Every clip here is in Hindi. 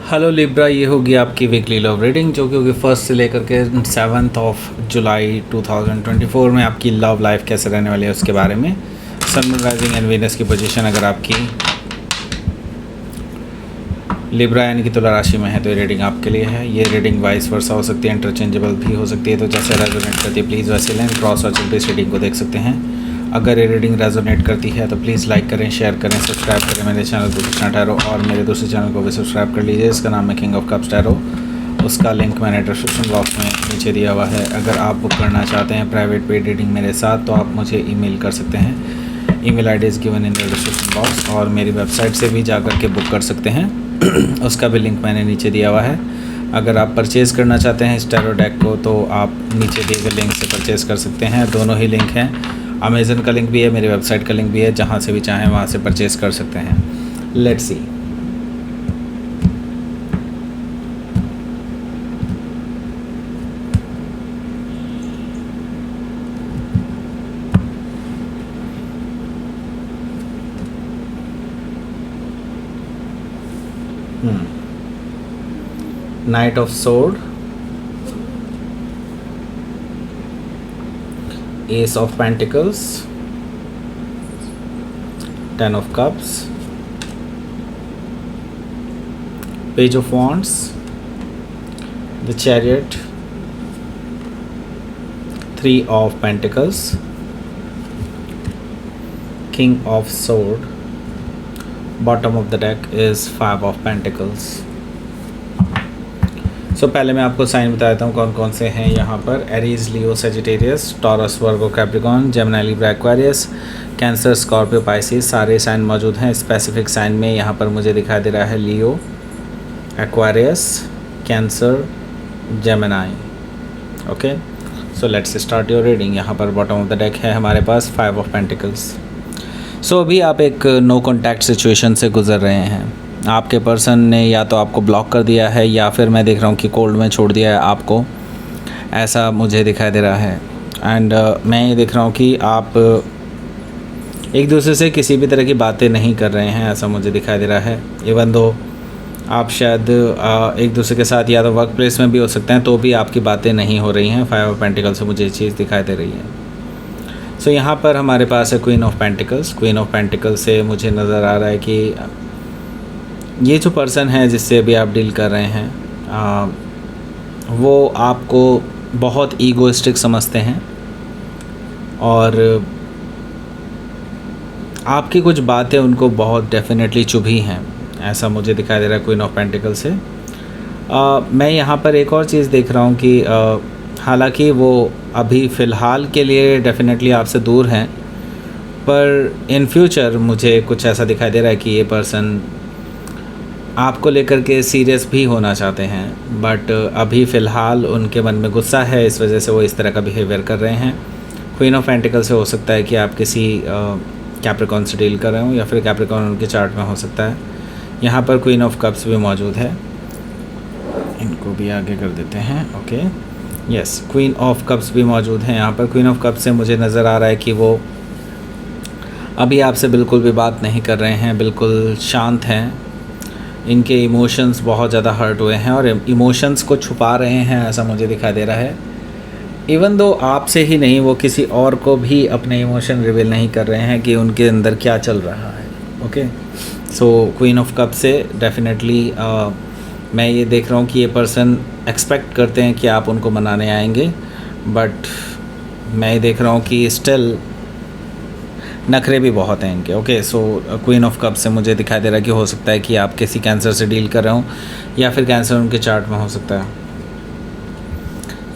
हेलो लिब्रा, ये होगी आपकी वीकली लव रीडिंग जो कि होगी 1 से लेकर के 7 जुलाई 2024 में आपकी लव लाइफ कैसे रहने वाली है उसके बारे में। सन, मून, राइजिंग एंड वीनस की पोजीशन अगर आपकी लिब्रा यानी कि तुला राशि में है तो ये रीडिंग आपके लिए है। ये रीडिंग वाइस वर्सा हो सकती है, इंटरचेंजेबल भी हो सकती है, तो जैसे रेजोनेट करती है प्लीज़ वैसे लें। क्रॉस और इस रीडिंग को देख सकते हैं। अगर ये रीडिंग रेजोनेट करती है तो प्लीज़ लाइक करें, शेयर करें, सब्सक्राइब करें मेरे चैनल को कृष्णा टैरो, और मेरे दूसरे चैनल को भी सब्सक्राइब कर लीजिए, इसका नाम है किंग ऑफ कप्स टैरो। उसका लिंक मैंने डिस्क्रिप्शन बॉक्स में नीचे दिया हुआ है। अगर आप बुक करना चाहते हैं प्राइवेट पेड रीडिंग मेरे साथ तो आप मुझे ईमेल कर सकते हैं। Email ID is given in the description box, और मेरी वेबसाइट से भी जा कर के बुक कर सकते हैं उसका भी लिंक मैंने नीचे दिया हुआ है। अगर आप परचेज़ करना चाहते हैं इस टैरो डेक को तो आप नीचे दिए गए लिंक से परचेज़ कर सकते हैं। दोनों ही लिंक हैं, अमेज़न का लिंक भी है, मेरी वेबसाइट का लिंक भी है, जहाँ से भी चाहें वहाँ से परचेज़ कर सकते हैं। Let's see. Night of sword, Ace of Pentacles, 10 of Cups, Page of Wands, the Chariot, 3 of Pentacles, King of Sword, bottom of the deck is 5 of Pentacles. पहले मैं आपको साइन बता देता हूँ कौन कौन से हैं यहाँ पर। Aries, Leo, Sagittarius, Taurus, Virgo, Capricorn, Gemini, Libra, Aquarius, Cancer, Scorpio, Pisces, सारे साइन मौजूद हैं। स्पेसिफिक साइन में यहाँ पर मुझे दिखाई दे रहा है Leo, Aquarius, Cancer, Gemini. Okay, so let's start your reading. यहाँ पर बॉटम ऑफ द डेक है हमारे पास 5 ऑफ पेंटिकल्स। अभी आप एक नो कॉन्टैक्ट सिचुएशन से गुजर रहे हैं। आपके पर्सन ने या तो आपको ब्लॉक कर दिया है या फिर मैं देख रहा हूँ कि कोल्ड में छोड़ दिया है आपको, ऐसा मुझे दिखाई दे रहा है। एंड मैं ये देख रहा हूँ कि आप एक दूसरे से किसी भी तरह की बातें नहीं कर रहे हैं, ऐसा मुझे दिखाई दे रहा है। इवन दो आप शायद एक दूसरे के साथ या तो वर्क प्लेस में भी हो सकते हैं तो भी आपकी बातें नहीं हो रही हैं। 5 ऑफ पेंटिकल से मुझे ये चीज़ दिखाई दे रही है। यहाँ पर हमारे पास है queen of pentacles. Queen of pentacles से मुझे नज़र आ रहा है कि ये जो पर्सन है जिससे अभी आप डील कर रहे हैं वो आपको बहुत ईगोइस्टिक समझते हैं और आपकी कुछ बातें उनको बहुत डेफिनेटली चुभी हैं, ऐसा मुझे दिखाई दे रहा है क्वीन ऑफ पेंटिकल से। मैं यहाँ पर एक और चीज़ देख रहा हूँ कि हालांकि वो अभी फ़िलहाल के लिए डेफिनेटली आपसे दूर हैं, पर इन फ्यूचर मुझे कुछ ऐसा दिखाई दे रहा है कि ये पर्सन आपको लेकर के सीरियस भी होना चाहते हैं, बट अभी फ़िलहाल उनके मन में गुस्सा है, इस वजह से वो इस तरह का बिहेवियर कर रहे हैं। क्वीन ऑफ पेंटिकल से हो सकता है कि आप किसी कैप्रिकॉन से डील कर रहे हो या फिर कैप्रिकॉन उनके चार्ट में हो सकता है। यहाँ पर क्वीन ऑफ कप्स भी मौजूद है, इनको भी आगे कर देते हैं। Okay, yes, queen of cups भी मौजूद हैं यहाँ पर। क्वीन ऑफ कप्स से मुझे नज़र आ रहा है कि वो अभी आपसे बिल्कुल भी बात नहीं कर रहे हैं, बिल्कुल शांत हैं। इनके इमोशंस बहुत ज़्यादा हर्ट हुए हैं और इमोशंस को छुपा रहे हैं, ऐसा मुझे दिखाई दे रहा है। इवन दो आपसे ही नहीं, वो किसी और को भी अपने इमोशन रिवील नहीं कर रहे हैं कि उनके अंदर क्या चल रहा है। ओके, क्वीन ऑफ कप से डेफिनेटली मैं ये देख रहा हूँ कि ये पर्सन एक्सपेक्ट करते हैं कि आप उनको मनाने आएंगे, बट मैं ये देख रहा हूँ कि स्टिल नखरे भी बहुत हैं इनके। ओके, क्वीन ऑफ कप से मुझे दिखाई दे रहा है कि हो सकता है कि आप किसी कैंसर से डील कर रहे हो या फिर कैंसर उनके चार्ट में हो सकता है।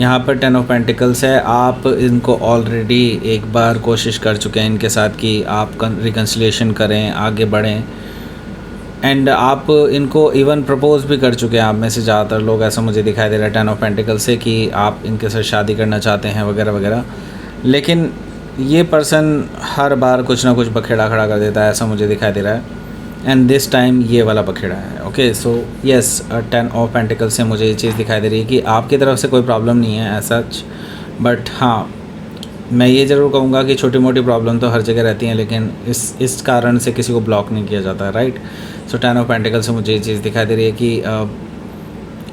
यहाँ पर 10 ऑफ पेंटिकल्स है। आप इनको ऑलरेडी एक बार कोशिश कर चुके हैं इनके साथ कि आप रिकन्सिलिएशन करें, आगे बढ़ें, एंड आप इनको इवन प्रपोज भी कर चुके हैं। आप में से ज़्यादातर लोग, ऐसा मुझे दिखाई दे रहा है 10 ऑफ पेंटिकल्स से, कि आप इनके साथ शादी करना चाहते हैं वगैरह वगैरह, लेकिन ये पर्सन हर बार कुछ ना कुछ बखेड़ा खड़ा कर देता है, ऐसा मुझे दिखाई दे रहा है। एंड दिस टाइम ये वाला बखेड़ा है। ओके, यस, 10 ऑफ पेंटिकल्स से मुझे ये चीज़ दिखाई दे रही है कि आपकी तरफ से कोई प्रॉब्लम नहीं है ऐसा, बट हाँ मैं ये ज़रूर कहूँगा कि छोटी मोटी प्रॉब्लम तो हर जगह रहती हैं, लेकिन इस कारण से किसी को ब्लॉक नहीं किया जाता है, राइट। सो 10 ऑफ पेंटिकल से मुझे ये चीज़ दिखाई दे रही है कि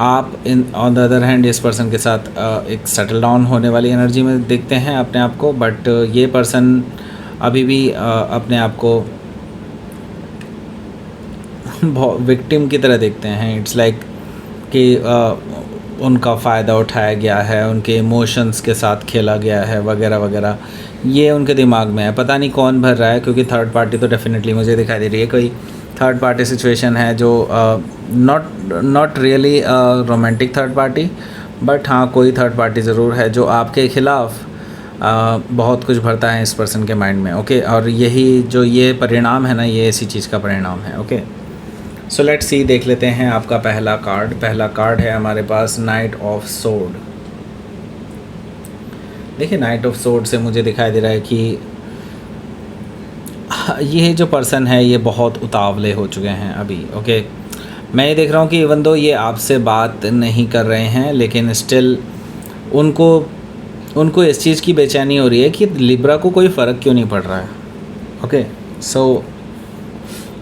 आप in on the other hand इस पर्सन के साथ एक सेटल डाउन होने वाली एनर्जी में देखते हैं अपने आप को, बट ये पर्सन अभी भी अपने आप को विक्टिम की तरह देखते हैं। इट्स लाइक कि उनका फ़ायदा उठाया गया है, उनके इमोशंस के साथ खेला गया है वगैरह वगैरह, ये उनके दिमाग में है। पता नहीं कौन भर रहा है, क्योंकि थर्ड पार्टी तो डेफिनेटली मुझे दिखाई दे रही है। कोई थर्ड पार्टी सिचुएशन है जो not really romantic third party, but हाँ कोई थर्ड पार्टी ज़रूर है जो आपके ख़िलाफ़ बहुत कुछ भरता है इस पर्सन के माइंड में। ओके, और यही जो ये परिणाम है ना, ये इसी चीज़ का परिणाम है। ओके, सो लेट्स सी, देख लेते हैं आपका पहला कार्ड है हमारे पास नाइट ऑफ सोर्ड। देखिए, नाइट ऑफ सोर्ड से मुझे दिखाई दे रहा है कि ये जो पर्सन है ये बहुत उतावले हो चुके हैं अभी। ओके, मैं ये देख रहा हूँ कि इवन दो ये आपसे बात नहीं कर रहे हैं, लेकिन स्टिल उनको इस चीज़ की बेचैनी हो रही है कि लिब्रा को कोई फ़र्क क्यों नहीं पड़ रहा है। ओके, सो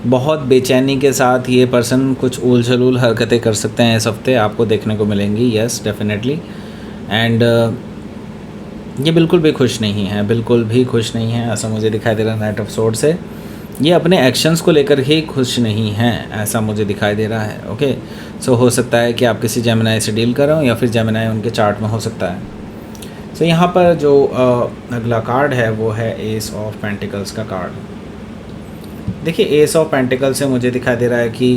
बहुत बेचैनी के साथ ये पर्सन कुछ उल-झलूल हरकतें कर सकते हैं इस हफ्ते, आपको देखने को मिलेंगी। Yes, definitely. एंड ये बिल्कुल भी खुश नहीं है, बिल्कुल भी खुश नहीं है, ऐसा मुझे दिखाई दे रहा है नाइट ऑफ सोर्ड से। ये अपने एक्शंस को लेकर ही खुश नहीं हैं, ऐसा मुझे दिखाई दे रहा है। ओके, सो हो सकता है कि आप किसी जेमिनाई से डील कर रहे हो, या फिर जेमिनाई उनके चार्ट में हो सकता है। सो यहाँ पर जो अगला कार्ड है वो है एस ऑफ पेंटिकल्स का कार्ड। देखिए, एस ऑफ पेंटिकल से मुझे दिखाई दे रहा है कि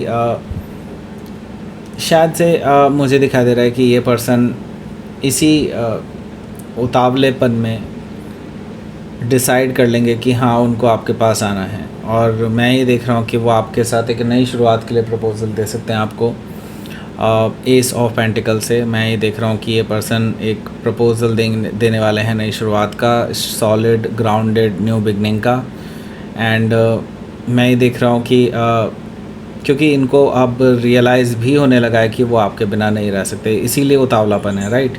शायद से मुझे दिखाई दे रहा है कि ये पर्सन इसी उतावलेपन में डिसाइड कर लेंगे कि हाँ उनको आपके पास आना है। और मैं ये देख रहा हूँ कि वो आपके साथ एक नई शुरुआत के लिए प्रपोज़ल दे सकते हैं आपको। एस ऑफ पेंटिकल से मैं ये देख रहा हूँ कि ये पर्सन एक प्रपोज़ल देने वाले हैं नई शुरुआत का, सॉलिड ग्राउंडेड न्यू बिगनिंग का। एंड मैं ये देख रहा हूँ कि क्योंकि इनको अब रियलाइज़ भी होने लगा है कि वो आपके बिना नहीं रह सकते, इसीलिए उतावलापन है, राइट।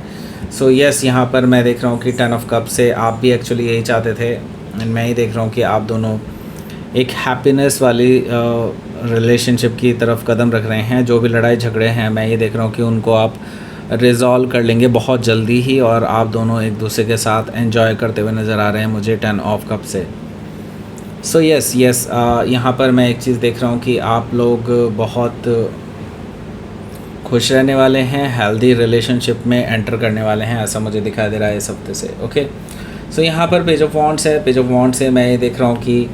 सो यस, यहाँ पर मैं देख रहा हूँ कि 10 ऑफ कप से आप भी एक्चुअली यही चाहते थे। एंड मैं ये देख रहा हूँ कि आप दोनों एक हैप्पीनेस वाली रिलेशनशिप की तरफ कदम रख रहे हैं। जो भी लड़ाई झगड़े हैं, मैं ये देख रहा हूँ कि उनको आप रिज़ॉल्व कर लेंगे बहुत जल्दी ही, और आप दोनों एक दूसरे के साथ एंजॉय करते हुए नज़र आ रहे हैं मुझे 10 ऑफ कप से। सो यस, यहाँ पर मैं एक चीज़ देख रहा हूँ कि आप लोग बहुत खुश रहने वाले हैं, हेल्दी रिलेशनशिप में एंटर करने वाले हैं, ऐसा मुझे दिखाई दे रहा है इस हफ्ते से। ओके, सो यहाँ पर पेज ऑफ वॉन्ड्स है। पेज ऑफ वॉन्ड्स से मैं ये देख रहा हूँ कि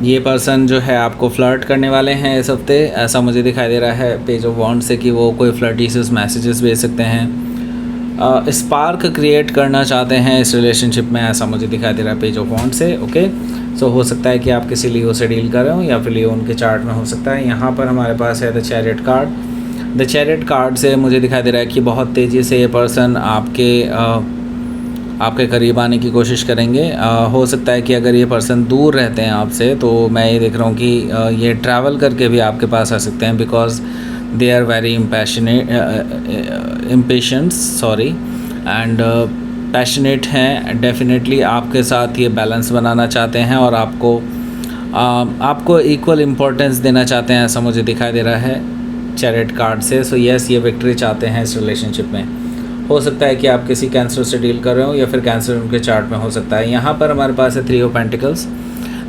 ये पर्सन जो है आपको फ्लर्ट करने वाले हैं इस हफ्ते, ऐसा मुझे दिखाई दे रहा है पेज ऑफ वॉन्ड्स से कि वो कोई फ्लर्टिशियस मैसेजेस भेज सकते हैं, स्पार्क क्रिएट करना चाहते हैं इस रिलेशनशिप में, ऐसा मुझे दिखाई दे रहा है पेज ऑफ वॉन्ड्स से। ओके, सो हो सकता है कि आप किसी लियो से डील कर रहे हो, या फिर लियो उनके चार्ट में हो सकता है। यहाँ पर हमारे पास है the chariot card. The chariot card से मुझे दिखाई दे रहा है कि बहुत तेज़ी से ये पर्सन आपके करीब आने की कोशिश करेंगे। हो सकता है कि अगर ये पर्सन दूर रहते हैं आपसे, तो मैं ये देख रहा हूँ कि ये ट्रैवल करके भी आपके पास आ सकते हैं, because they are very and passionate हैं। डेफिनेटली आपके साथ ये बैलेंस बनाना चाहते हैं, और आपको इक्वल इम्पोर्टेंस देना चाहते हैं, ऐसा मुझे दिखाई दे रहा है चैरियट कार्ड से। सो यस, ये विक्ट्री चाहते हैं इस रिलेशनशिप में। हो सकता है कि आप किसी कैंसर से डील कर रहे हो, या फिर कैंसर उनके चार्ट में हो सकता है। यहाँ पर हमारे पास है 3 ऑफ पेंटिकल्स।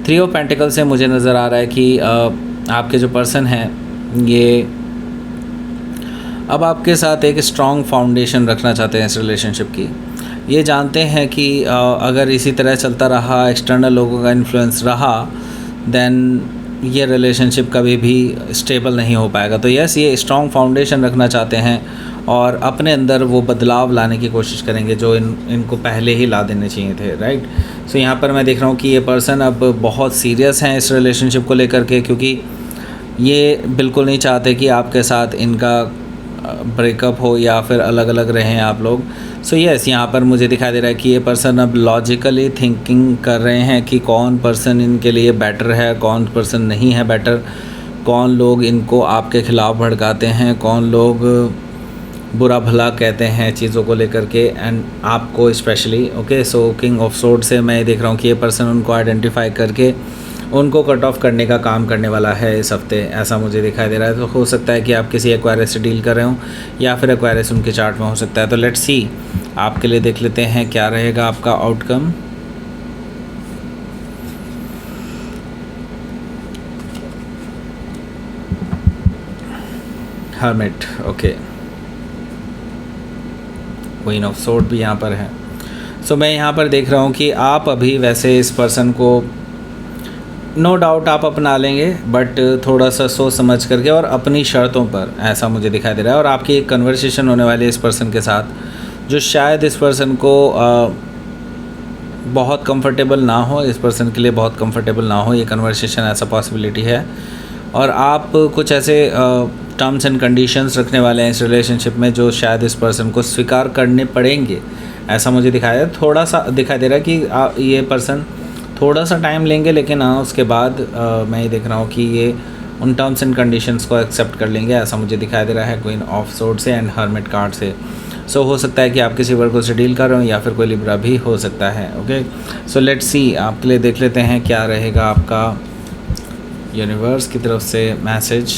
3 ऑफ पेंटिकल्स से मुझे नज़र आ रहा है कि आपके जो पर्सन हैं ये अब आपके साथ एक स्ट्रॉन्ग फाउंडेशन रखना चाहते हैं इस रिलेशनशिप की। ये जानते हैं कि अगर इसी तरह चलता रहा, एक्सटर्नल लोगों का इन्फ्लुएंस रहा, देन ये रिलेशनशिप कभी भी स्टेबल नहीं हो पाएगा। तो यस, ये स्ट्रॉन्ग फाउंडेशन रखना चाहते हैं, और अपने अंदर वो बदलाव लाने की कोशिश करेंगे जो इनको पहले ही ला देने चाहिए थे, राइट। सो यहाँ पर मैं देख रहा हूँ कि ये पर्सन अब बहुत सीरियस हैं इस रिलेशनशिप को लेकर के, क्योंकि ये बिल्कुल नहीं चाहते कि आपके साथ इनका ब्रेकअप हो या फिर अलग अलग रहें आप लोग। सो यस, यहाँ पर मुझे दिखाई दे रहा है कि ये पर्सन अब लॉजिकली थिंकिंग कर रहे हैं कि कौन पर्सन इनके लिए बेटर है, कौन पर्सन नहीं है बेटर, कौन लोग इनको आपके ख़िलाफ़ भड़काते हैं, कौन लोग बुरा भला कहते हैं चीज़ों को लेकर के, एंड आपको specially. Okay, so king of sword से मैं देख रहा हूँ कि ये पर्सन उनको आइडेंटिफाई करके उनको कट ऑफ करने का काम करने वाला है इस हफ्ते, ऐसा मुझे दिखाई दे रहा है। तो हो सकता है कि आप किसी एक्वायरस से डील कर रहे हो या फिर एक्वायरस उनके चार्ट में हो सकता है। तो लेट्स सी, आपके लिए देख लेते हैं क्या रहेगा आपका outcome. Hermit, okay, queen of sword भी यहाँ पर है। सो मैं यहाँ पर देख रहा हूँ कि आप अभी वैसे इस पर्सन को नो डाउट आप अपना लेंगे, बट थोड़ा सा सोच समझ करके और अपनी शर्तों पर, ऐसा मुझे दिखाई दे रहा है। और आपकी एक कन्वर्सेशन होने वाली है इस पर्सन के साथ, जो शायद इस पर्सन को बहुत कंफर्टेबल ना हो, इस पर्सन के लिए बहुत कंफर्टेबल ना हो ये कन्वर्सेशन, ऐसा पॉसिबिलिटी है। और आप कुछ ऐसे टर्म्स एंड कंडीशंस रखने वाले हैं इस रिलेशनशिप में जो शायद इस पर्सन को स्वीकार करने पड़ेंगे, ऐसा मुझे दिखाया। थोड़ा सा दिखाई दे रहा है कि ये पर्सन थोड़ा सा टाइम लेंगे, लेकिन उसके बाद मैं ये देख रहा हूँ कि ये उन टर्म्स एंड कंडीशंस को एक्सेप्ट कर लेंगे, ऐसा मुझे दिखाई दे रहा है क्वीन ऑफ सोर्ड से एंड हर्मिट कार्ड से। सो हो सकता है कि आप किसी वर्गो से डील कर रहे हो या फिर कोई लिब्रा भी हो सकता है। ओके, सो लेट्स सी, आपके लिए देख लेते हैं क्या रहेगा आपका यूनिवर्स की तरफ से message.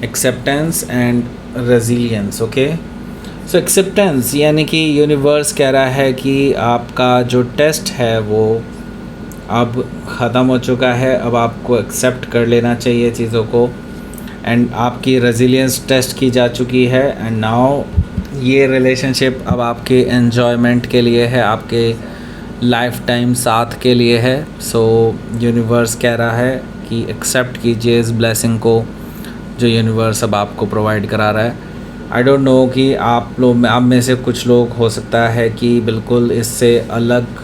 Acceptance and resilience, okay. So acceptance यानी कि यूनिवर्स कह रहा है कि आपका जो टेस्ट है वो अब ख़त्म हो चुका है, अब आपको एक्सेप्ट कर लेना चाहिए चीज़ों को। एंड आपकी रेजिलियंस टेस्ट की जा चुकी है एंड नाउ ये रिलेशनशिप अब आपके एन्जॉयमेंट के लिए है, आपके लाइफ टाइम साथ के लिए है। सो यूनिवर्स कह रहा है कि एक्सेप्ट कीजिए इस ब्लेसिंग को जो यूनिवर्स अब आपको प्रोवाइड करा रहा है। आई डोंट नो कि आप में से कुछ लोग हो सकता है कि बिल्कुल इससे अलग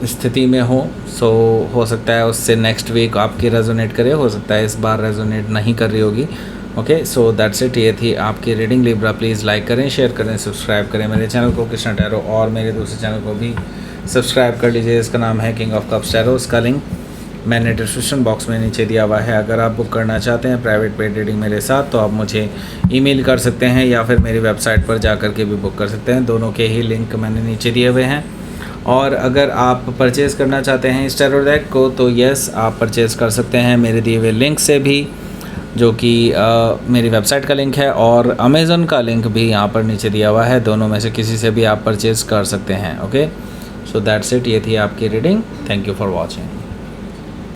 स्थिति में हो। सो हो सकता है उससे नेक्स्ट वीक आपकी रेजोनेट करे, हो सकता है इस बार रेजोनेट नहीं कर रही होगी। ओके, सो दैट्स इट, ये थी आपकी रीडिंग लिब्रा। प्लीज़ लाइक करें, शेयर करें, सब्सक्राइब करें मेरे चैनल को कृष्णा टैरो, और मेरे दूसरे चैनल को भी सब्सक्राइब कर लीजिए, इसका नाम है किंग ऑफ कप्स टैरो। इसका लिंक मैंने डिस्क्रिप्शन बॉक्स में नीचे दिया हुआ है। अगर आप बुक करना चाहते हैं प्राइवेट पेड रीडिंग मेरे साथ तो आप मुझे ईमेल कर सकते हैं या फिर मेरी वेबसाइट पर जा कर के भी बुक कर सकते हैं, दोनों के ही लिंक मैंने नीचे दिए हुए हैं। और अगर आप परचेज़ करना चाहते हैं इस टैरो डेक को तो यस, आप परचेज़ कर सकते हैं मेरे दिए हुए लिंक से भी, जो कि मेरी वेबसाइट का लिंक है, और अमेज़न का लिंक भी यहाँ पर नीचे दिया हुआ है। दोनों में से किसी से भी आप परचेज़ कर सकते हैं। ओके, सो दैट्स इट, ये थी आपकी reading. Thank you for watching.